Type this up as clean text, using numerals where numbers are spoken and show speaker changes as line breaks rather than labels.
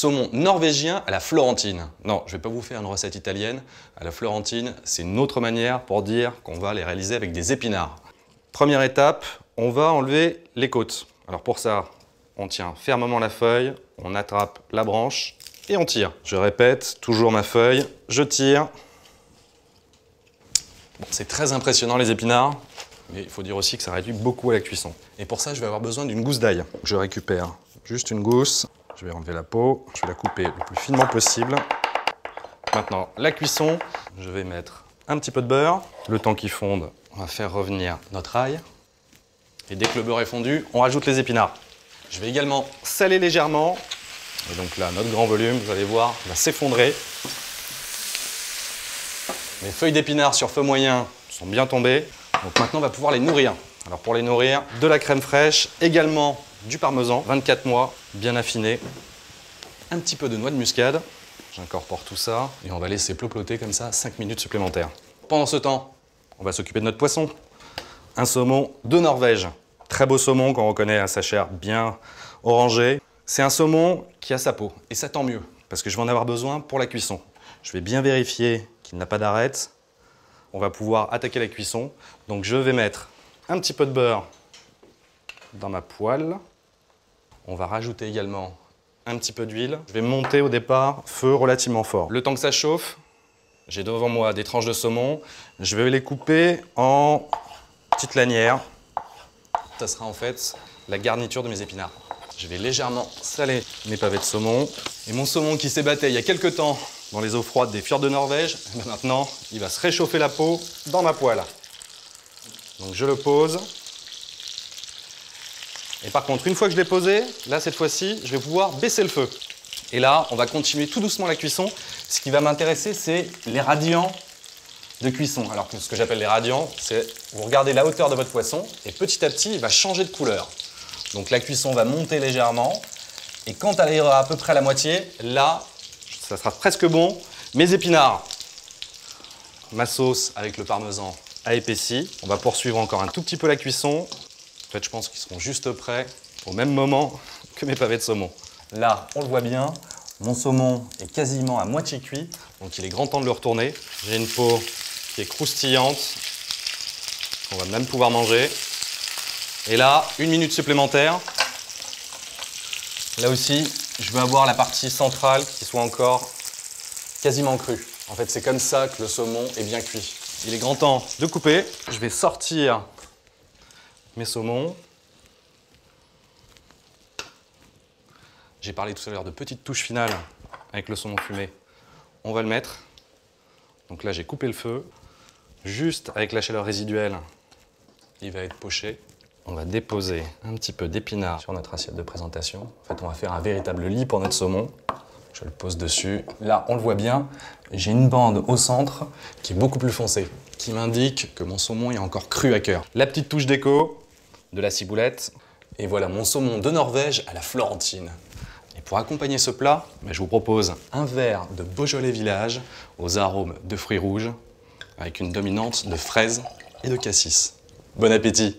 saumon norvégien à la florentine. Non, je ne vais pas vous faire une recette italienne. À la florentine, c'est une autre manière pour dire qu'on va les réaliser avec des épinards. Première étape, on va enlever les côtes. Alors pour ça, on tient fermement la feuille, on attrape la branche et on tire. Je répète, toujours ma feuille, je tire. Bon, c'est très impressionnant les épinards, mais il faut dire aussi que ça réduit beaucoup à la cuisson. Et pour ça, je vais avoir besoin d'une gousse d'ail. Je récupère juste une gousse, je vais enlever la peau, je vais la couper le plus finement possible. Maintenant, la cuisson, je vais mettre un petit peu de beurre. Le temps qu'il fonde, on va faire revenir notre ail. Et dès que le beurre est fondu, on rajoute les épinards. Je vais également saler légèrement. Et donc là, notre grand volume, vous allez voir, va s'effondrer. Mes feuilles d'épinards sur feu moyen sont bien tombées. Donc maintenant, on va pouvoir les nourrir. Alors pour les nourrir, de la crème fraîche, également du parmesan, 24 mois, bien affiné. Un petit peu de noix de muscade. J'incorpore tout ça et on va laisser plopoter comme ça 5 minutes supplémentaires. Pendant ce temps, on va s'occuper de notre poisson. Un saumon de Norvège. Très beau saumon qu'on reconnaît à sa chair bien orangée. C'est un saumon qui a sa peau, et ça tant mieux, parce que je vais en avoir besoin pour la cuisson. Je vais bien vérifier qu'il n'a pas d'arête. On va pouvoir attaquer la cuisson. Donc je vais mettre un petit peu de beurre dans ma poêle. On va rajouter également un petit peu d'huile. Je vais monter au départ, feu relativement fort. Le temps que ça chauffe, j'ai devant moi des tranches de saumon. Je vais les couper en petites lanières. Ça sera en fait la garniture de mes épinards. Je vais légèrement saler mes pavés de saumon. Et mon saumon qui s'est battu il y a quelques temps dans les eaux froides des fjords de Norvège, maintenant il va se réchauffer la peau dans ma poêle. Donc je le pose. Et par contre, une fois que je l'ai posé, là cette fois-ci, je vais pouvoir baisser le feu. Et là, on va continuer tout doucement la cuisson. Ce qui va m'intéresser, c'est les radiants de cuisson. Alors ce que j'appelle les radiants, c'est vous regardez la hauteur de votre poisson et petit à petit, il va changer de couleur. Donc la cuisson va monter légèrement et quand elle ira à peu près à la moitié, là, ça sera presque bon. Mes épinards, ma sauce avec le parmesan a épaissi. On va poursuivre encore un tout petit peu la cuisson. En fait, je pense qu'ils seront juste prêts au même moment que mes pavés de saumon. Là, on le voit bien, mon saumon est quasiment à moitié cuit, donc il est grand temps de le retourner. J'ai une peau qui est croustillante, qu'on va même pouvoir manger. Et là, 1 minute supplémentaire. Là aussi, je veux avoir la partie centrale qui soit encore quasiment crue. En fait, c'est comme ça que le saumon est bien cuit. Il est grand temps de couper. Je vais sortir mes saumons. J'ai parlé tout à l'heure de petites touches finales avec le saumon fumé. On va le mettre. Donc là, j'ai coupé le feu. Juste avec la chaleur résiduelle, il va être poché. On va déposer un petit peu d'épinards sur notre assiette de présentation. En fait, on va faire un véritable lit pour notre saumon. Je le pose dessus. Là, on le voit bien, j'ai une bande au centre qui est beaucoup plus foncée, qui m'indique que mon saumon est encore cru à cœur. La petite touche déco de la ciboulette. Et voilà mon saumon de Norvège à la florentine. Et pour accompagner ce plat, je vous propose un verre de Beaujolais Village aux arômes de fruits rouges avec une dominante de fraises et de cassis. Bon appétit!